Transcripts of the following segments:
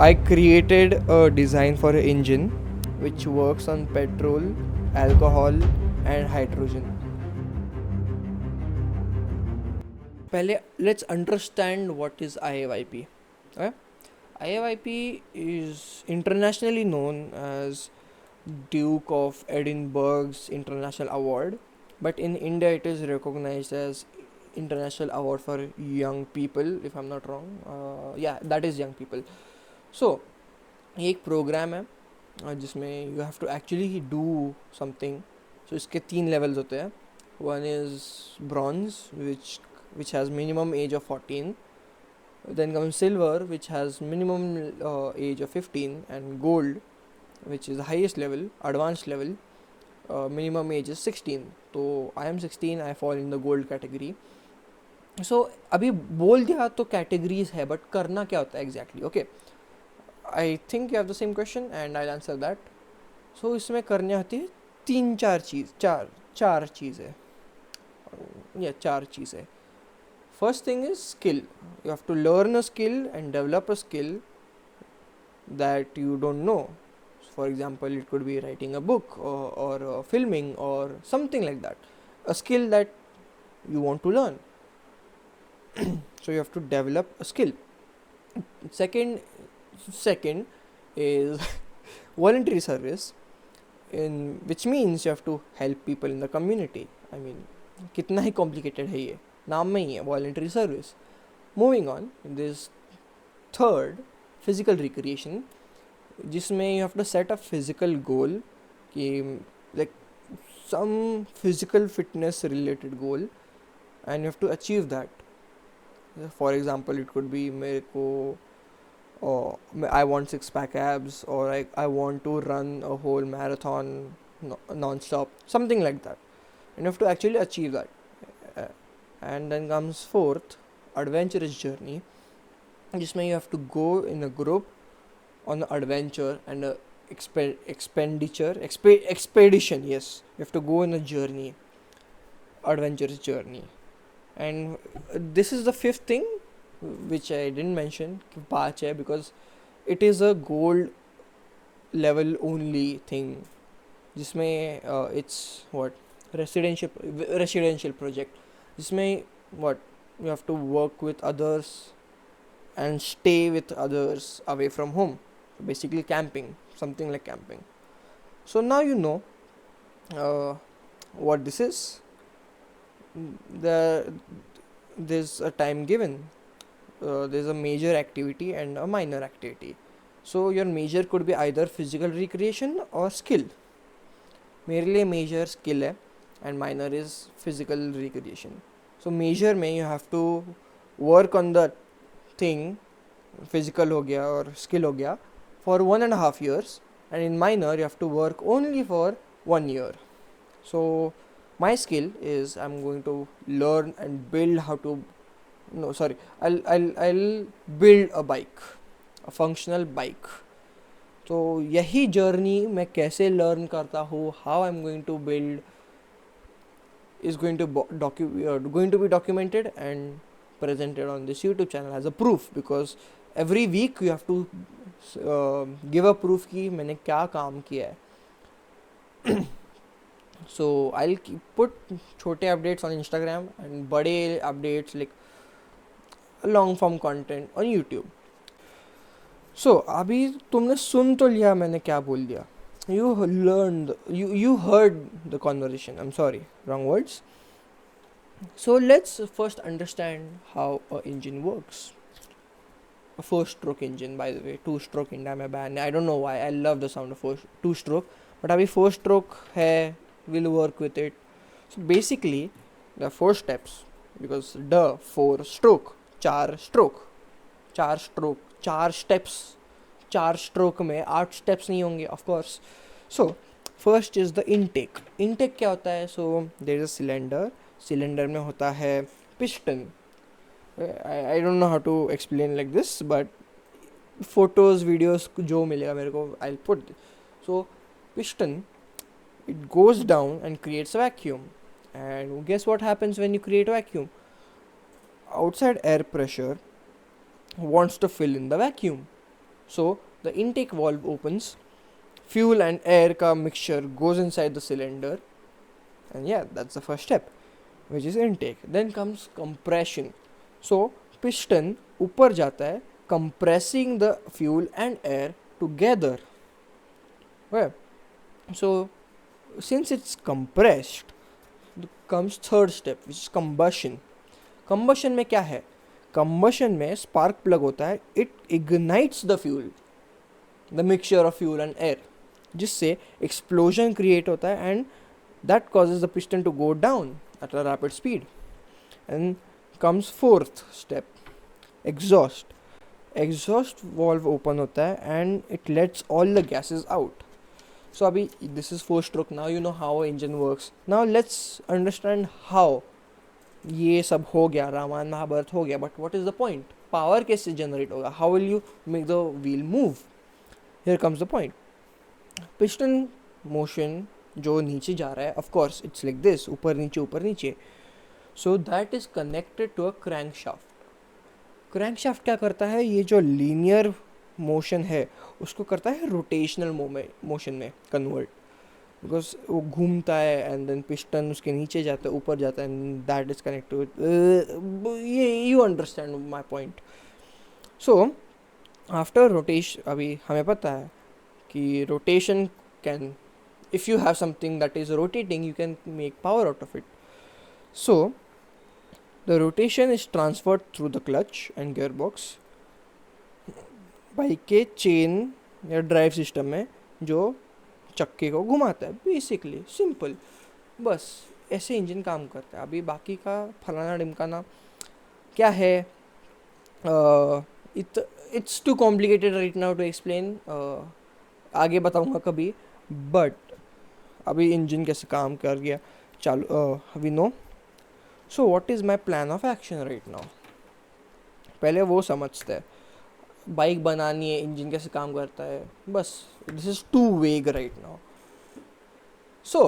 I created a design for an engine which works on petrol, alcohol and hydrogen. पहले let's understand what is IAYP. Okay? IAYP is internationally known as Duke of Edinburgh's International Award, but in India it is recognized as International Award for Young People, if I'm not wrong. Yeah, that is young people. So ये एक programme है जिसमें you have to actually do something. So इसके 3 levels होते हैं. One is bronze which has minimum age of 14. Then comes silver, which has minimum age of 15, and gold, which is the highest level, advanced level. Minimum age is 16. तो I am 16, I fall in the gold category. So अभी बोल दिया तो categories है, but करना क्या होता है exactly? Okay, I think you have the same question and I answer that. So इसमें करनी होती है चार चीज़ें. या 4 चीज़ें. First thing is skill. You have to learn a skill and develop a skill that you don't know. For example, it could be writing a book or filming or something like that. A skill that you want to learn. So you have to develop a skill. Second is voluntary service, in which means you have to help people in the community. I mean, कितना ही complicated है ये, नाम में ही है voluntary service. Moving on, this third, physical recreation, जिसमें you have to set a physical goal, कि like some physical fitness related goal, and you have to achieve that. For example, it could be मेरे को I want 6-pack abs, or I want to run a whole marathon non-stop, something like that, and you have to actually achieve that. And then comes fourth, adventurous journey, जिसमें you have to go in a group on an adventure and a expedition. Yes, you have to go in a journey, adventurous journey. And this is the fifth thing which I didn't mention, पाँच है, because it is a gold level only thing, जिसमें it's what, residential project, जिसमें what, you have to work with others and stay with others away from home. So basically camping, something like camping. So now you know what this is. There's a time given. There's a major activity and a minor activity. So your major could be either physical recreation or skill. मेरे लिए major skill है and minor is physical recreation. So major में you have to work on the thing, physical हो गया और skill हो गया, for 1.5 years, and in minor you have to work only for 1 year. So my skill is I'm going to learn and build how to I'll build a bike, a functional bike. तो यही journey मैं कैसे learn करता हूँ, how I am going to build, is going to be documented and presented on this YouTube channel as a proof, because every week you have to give a proof कि मैंने क्या काम किया है. So I'll put छोटे updates on Instagram and बड़े updates like long form content on YouTube. So अभी तुमने सुन तो लिया मैंने क्या बोल दिया. You heard the conversation. I'm sorry, wrong words. So let's first understand how an engine works. A 4-stroke engine, by the way. 2-stroke India में ban. I don't know why. I love the sound of 2-stroke. But अभी 4-stroke है, we'll work with it. So basically, there are 4 steps. Because 4-stroke, 4 steps. 4 stroke में 8 steps नहीं होंगे, of course. So first is the intake. Intake क्या होता है? So there is a cylinder में होता है piston. I don't know how to explain like this, but photos, videos जो मिलेगा मेरे को, I'll put this. So piston, it goes down and creates a vacuum. And guess what happens when you create a vacuum? Outside air pressure wants to fill in the vacuum. So the intake valve opens, fuel and air ka mixture goes inside the cylinder, and yeah, that's the first step, which is intake. Then comes compression. So piston ऊपर जाता है, compressing the fuel and air together. Right? So since it's compressed, comes third step, which is combustion. Combustion में क्या है? Combustion में spark plug होता है. It ignites the fuel, the mixture of fuel and air, जिससे explosion create होता है, and that causes the piston to go down at a rapid speed. And comes fourth step, exhaust. Exhaust valve open होता है and it lets all the gases out. So अभी this is 4-stroke. Now you know how engine works. Now let's understand how ये सब हो गया, रामायण महाभारत हो गया, but what is the point? Power कैसे जनरेट होगा? How will you make the wheel move? Here comes the point. Piston motion जो नीचे जा रहा है, of course it's like this, ऊपर नीचे. So that is connected to a crankshaft. Crankshaft क्या करता है? ये जो linear motion है उसको करता है rotational motion में convert, because वो घूमता है and then piston उसके नीचे जाता है, ऊपर जाता है, and that is connected to you understand my point. So after rotation, अभी हमें पता है कि rotation can, if you have something that is rotating, you can make power out of it. So the rotation is transferred through the clutch and gearbox bike के chain या drive system में, जो चक्के को घुमाता है. बेसिकली सिंपल, बस ऐसे इंजन काम करता है. अभी बाकी का फलाना डिमकाना क्या है, it's too complicated right now to explain. आगे बताऊंगा कभी. बट अभी इंजन कैसे काम कर गया चालू, we know. So what is my plan of action right now? पहले वो समझते हैं. बाइक बनानी है, इंजन कैसे काम करता है, बस. This is too vague right now. So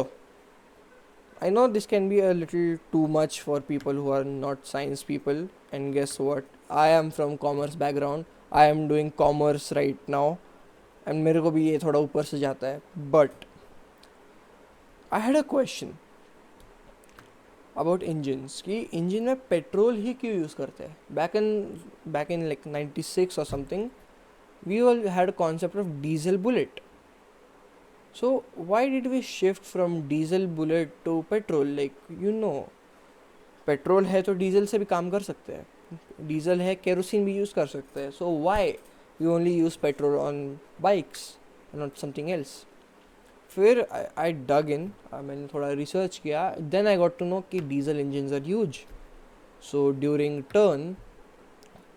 I know this can be a little too much for people who are not science people, and guess what, I am from commerce background. I am doing commerce right now, and मेरे को भी ये थोड़ा ऊपर से जाता है. But I had a question about engines, कि इंजन में पेट्रोल ही क्यों यूज़ करते हैं? बैक इन लाइक 96 और something, we all had concept of diesel bullet. So why did we shift from diesel bullet to petrol? Like you know, petrol है तो diesel से भी काम कर सकते हैं, डीजल है केरोसिन भी यूज़ कर सकते हैं. So why we only use petrol on bikes, not something else? फिर आई डग इन, मैंने थोड़ा रिसर्च किया. Then I got to know कि diesel engines are huge. So during turn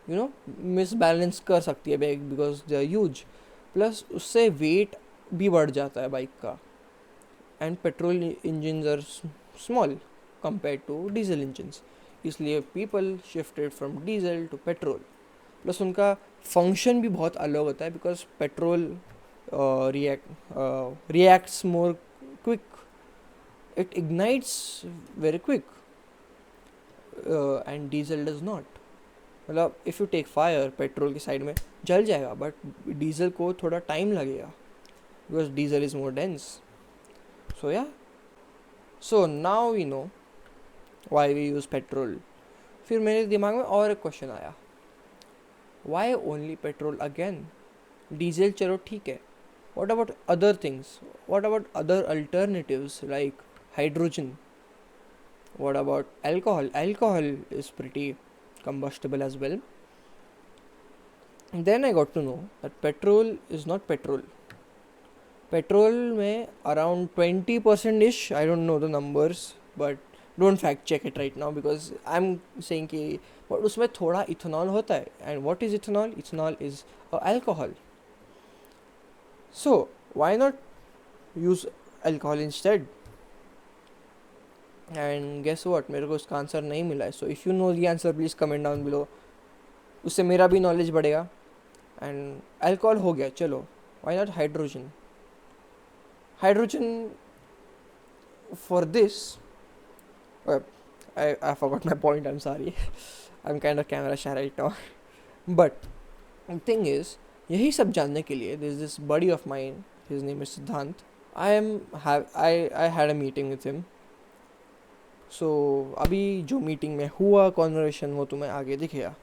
you know misbalance कर सकती है bike, because they are huge. Plus उससे weight भी बढ़ जाता है बाइक का. And petrol engines are small compare to diesel engines, इसलिए people shifted from diesel to petrol. Plus उनका फंक्शन भी बहुत अलग होता है, because petrol reacts more quick, it ignites very quick, and diesel does not. मतलब if you take fire, petrol की side में जल जाएगा, बट डीजल को थोड़ा टाइम लगेगा, because diesel is more dense. So yeah, so now we know why we use petrol. फिर मेरे दिमाग में और एक क्वेश्चन आया, why only petrol again? Diesel चलो ठीक है, what about other things? What about other alternatives like hydrogen? What about alcohol? Alcohol is pretty combustible as well. Then I got to know that petrol is not petrol. Petrol में around 20% ish, I don't know the numbers, but don't fact check it right now, because I'm saying कि but उसमें थोड़ा ethanol होता है. And what is ethanol? Ethanol is alcohol. So why not use alcohol instead? And guess what, मेरे को उसका answer नहीं मिला है. So if you know the answer, please comment down below. उससे मेरा भी नॉलेज बढ़ेगा. एंड अल्कोहल हो गया, चलो, why not hydrogen? Hydrogen for this, I forgot my point, I'm sorry. I'm kind of camera shy right now. But the thing is, यही सब जानने के लिए this this buddy of mine, his name is Siddhant, I had a meeting with him. So अभी जो meeting में हुआ conversation वो तुम्हें आगे दिखेगा.